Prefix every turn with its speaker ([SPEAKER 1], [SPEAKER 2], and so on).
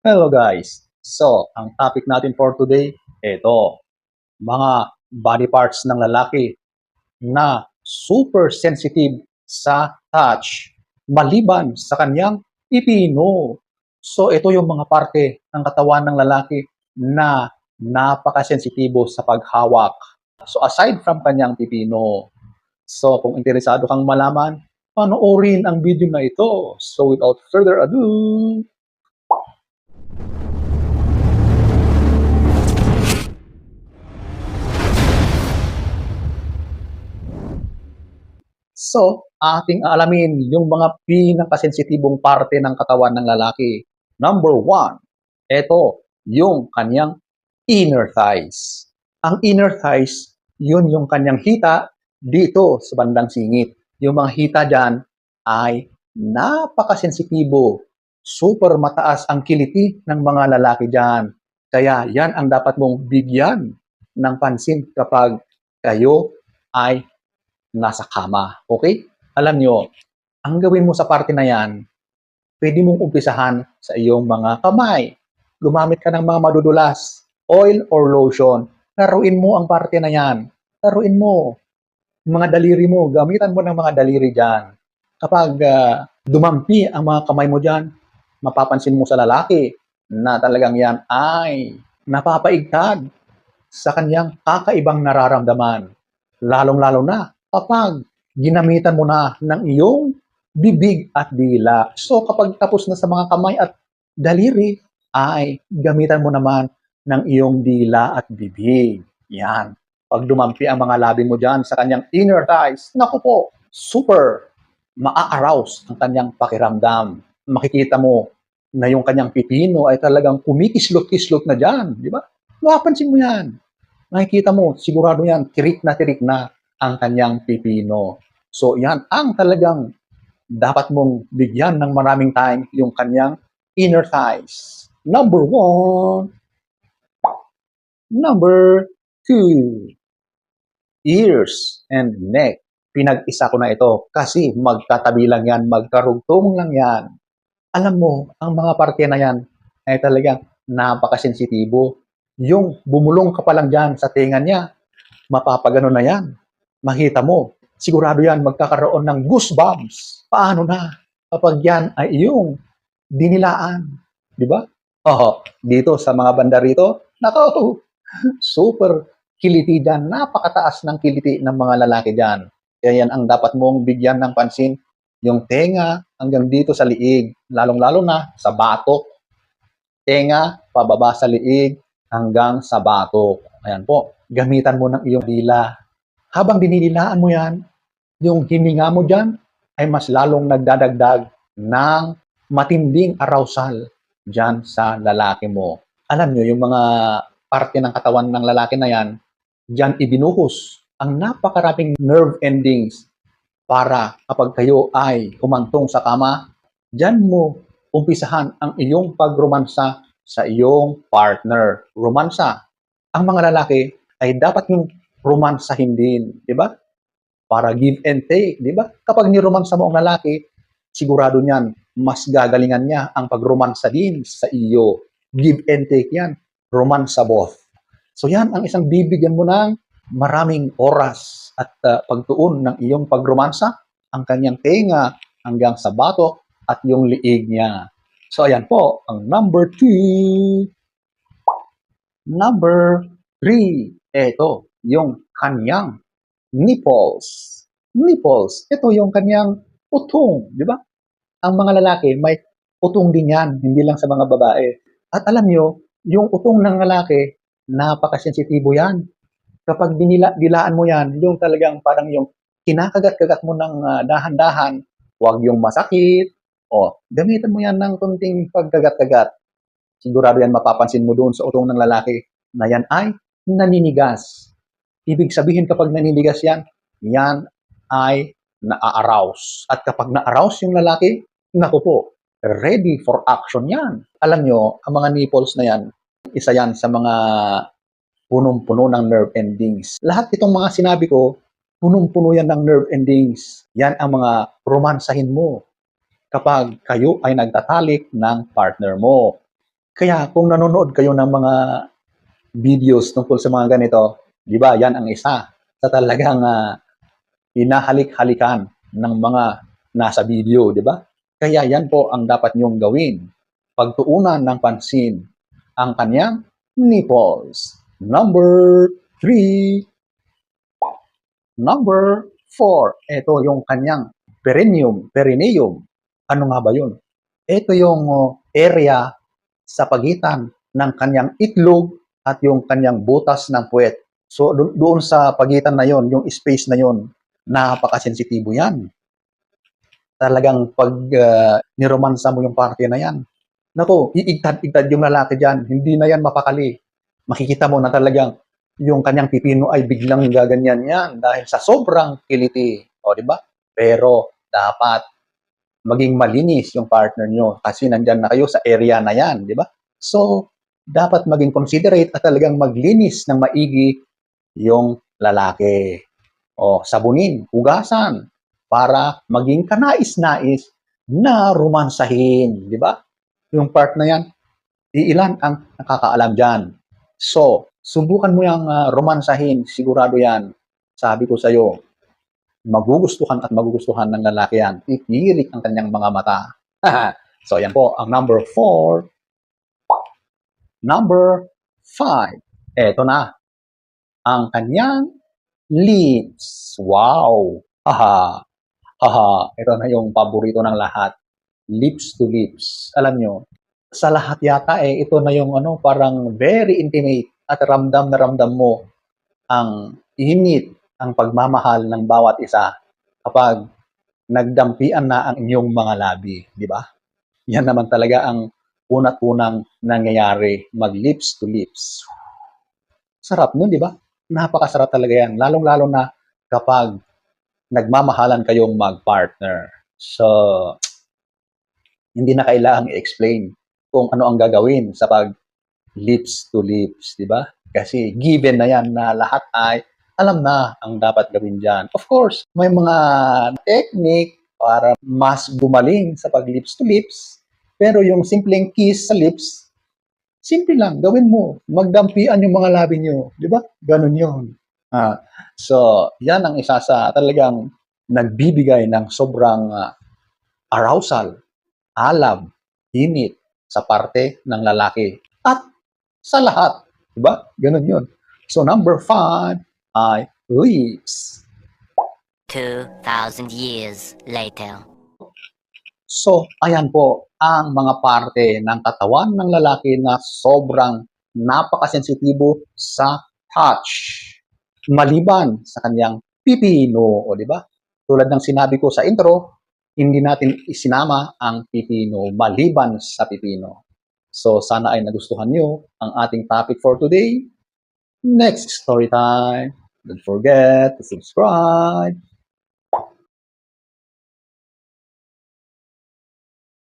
[SPEAKER 1] Hello guys! So, ang topic natin for today, ito, mga body parts ng lalaki na super sensitive sa touch maliban sa kanyang pipino. So, ito yung mga parte ng katawan ng lalaki na napakasensitibo sa paghawak. So, aside from kanyang pipino. So, kung interesado kang malaman, panoorin ang video na ito. So, without further ado, so, ating alamin yung mga pinakasensitibong parte ng katawan ng lalaki. Number one, ito, yung kanyang inner thighs. Ang inner thighs, yun yung kanyang hita dito sa bandang singit. Yung mga hita dyan ay napakasensitibo. Super mataas ang kiliti ng mga lalaki dyan. Kaya yan ang dapat mong bigyan ng pansin kapag kayo ay nasa kama. Okay? Alam nyo, ang gawin mo sa parte na yan, pwede mong umpisahan sa iyong mga kamay. Gumamit ka ng mga madudulas, oil or lotion. Laruin mo ang parte na yan. Laruin mo. Mga daliri mo, gamitan mo ng mga daliri dyan. Kapag dumampi ang mga kamay mo dyan, mapapansin mo sa lalaki na talagang yan ay napapaigtad sa kanyang kakaibang nararamdaman. Lalong-lalo na kapag ginamitan mo na ng iyong bibig at dila. So kapag tapos na sa mga kamay at daliri, ay gamitan mo naman ng iyong dila at bibig. Yan. Pag dumampi ang mga labi mo dyan sa kanyang inner thighs, naku po, super maa-arouse ang kanyang pakiramdam. Makikita mo na yung kanyang pipino ay talagang kumikislot-kislot na dyan. Di ba? Mapapansin mo yan. Makikita mo, sigurado yan, tirik na ang kanyang pipino. So yan ang talagang dapat mong bigyan ng maraming time yung kanyang inner thighs. Number one. Number two. Ears and neck. Pinag-isa ko na ito kasi magkatabi lang yan, magkarugtong lang yan. Alam mo, ang mga parte na yan ay talagang napakasensitibo. Yung bumulong ka pa lang dyan sa tinga niya, mapapagano na yan. Makita mo, sigurado yan magkakaroon ng goosebumps. Paano na kapag yan ay iyong dinilaan? Di ba? Oo, dito sa mga banda rito, nako, super kiliti dyan. Napakataas ng kiliti ng mga lalaki dyan. Kaya yan ang dapat mong bigyan ng pansin. Yung tenga hanggang dito sa liig, lalong-lalo na sa batok. Tenga, pababa sa liig, hanggang sa batok. Ayan po, gamitan mo ng iyong dila. Habang dinidilaan mo yan, yung hininga mo dyan ay mas lalong nagdadagdag ng matinding arousal dyan sa lalaki mo. Alam nyo, yung mga parte ng katawan ng lalaki na yan, dyan ibinuhos ang napakaraming nerve endings para kapag kayo ay humantong sa kama, dyan mo umpisahan ang iyong pagromansa sa iyong partner. Romansa. Ang mga lalaki ay dapat yung romansahin din, di ba? Para give and take, di ba? Kapag niromansa mo ang lalaki, sigurado niyan, mas gagalingan niya ang pagromansa din sa iyo. Give and take yan. Romansa both. So yan ang isang bibigyan mo ng maraming oras at pagtuon ng iyong pagromansa, ang kanyang tenga hanggang sa batok at yung liig niya. So ayan po, ang number two. Number three, ito, yung kanyang nipples. Nipples, ito yung kanyang utong, di ba? Ang mga lalaki may utong din yan, hindi lang sa mga babae. At alam nyo, yung utong ng lalaki, napakasensitibo yan. Kapag dilaan mo yan, yung talagang parang yung kinakagat-kagat mo ng dahan-dahan, huwag yung masakit, o gamitan mo yan ng kunting pagkagat-kagat. Sigurado yan mapapansin mo doon sa utong ng lalaki na yan ay naninigas. Ibig sabihin kapag naninigas yan, yan ay na-arouse. At kapag na-arouse yung lalaki, naku po, ready for action yan. Alam nyo, ang mga nipples na yan, isa yan sa mga punong-puno ng nerve endings. Lahat itong mga sinabi ko, punong-puno yan ng nerve endings. Yan ang mga romansahin mo kapag kayo ay nagtatalik ng partner mo. Kaya kung nanonood kayo ng mga videos tungkol sa mga ganito, di ba, yan ang isa sa talagang hinahalik-halikan ng mga nasa video, di ba? Kaya yan po ang dapat niyong gawin. Pagtuunan ng pansin ang kanyang nipples. Number 3. Number 4. Ito yung kanyang perineum. Ano nga ba yun? Ito yung area sa pagitan ng kanyang itlog at yung kanyang butas ng puwet. So, doon sa pagitan na yon, yung space na yon, napakasensitibo yan. Talagang pag niromansa mo yung parte na yan, naku, iigtad-igtad yung lalaki dyan. Hindi na yan mapakali. Makikita mo na talagang yung kanyang pipino ay biglang gaganyan yan dahil sa sobrang kiliti. O, di ba? Pero dapat maging malinis yung partner nyo kasi nandyan na kayo sa area na yan, di ba? So, dapat maging considerate at talagang maglinis ng maigi yung lalaki. O, sabunin, hugasan, para maging kanais-nais na romansahin, di ba? Yung part na yan, iilan ang nakakaalam dyan. So, subukan mo yung romansahin, sigurado yan. Sabi ko sa'yo, magugustuhan at magugustuhan ng lalaki yan. Titirik ang kanyang mga mata. So, yan po ang number 4. Number 5. Eto na. Ang kanyang lips. Wow! Haha. Haha. Ito na yung paborito ng lahat. Lips to lips. Alam nyo, sa lahat yata ito na yung parang very intimate at ramdam na ramdam mo ang init, ang pagmamahal ng bawat isa kapag nagdampian na ang inyong mga labi, di ba? Yan naman talaga ang unat-unang nangyayari, mag-lips to lips. Sarap nun, di ba? Napakasarap talaga yan, lalong-lalo na kapag nagmamahalan kayong mag-partner. So, hindi na kailangang i-explain kung ano ang gagawin sa pag lips to lips, di ba? Kasi given na yan na lahat ay alam na ang dapat gawin dyan. Of course, may mga technique para mas gumaling sa pag lips to lips, pero yung simpleng kiss sa lips, simple lang, gawin mo. Magdampian yung mga labi nyo, di ba? Ganun yun. So, yan ang isa sa talagang nagbibigay ng sobrang arousal, alab, init sa parte ng lalaki. At sa lahat. Diba? Ganun yun. So, number 5 ay lips.
[SPEAKER 2] 2,000 years later.
[SPEAKER 1] So, ayan po ang mga parte ng katawan ng lalaki na sobrang napakasensitibo sa touch. Maliban sa kanyang pipino, o di ba? Tulad ng sinabi ko sa intro, hindi natin isinama ang pipino maliban sa pipino. So, sana ay nagustuhan nyo ang ating topic for today. Next story time. Don't forget to subscribe.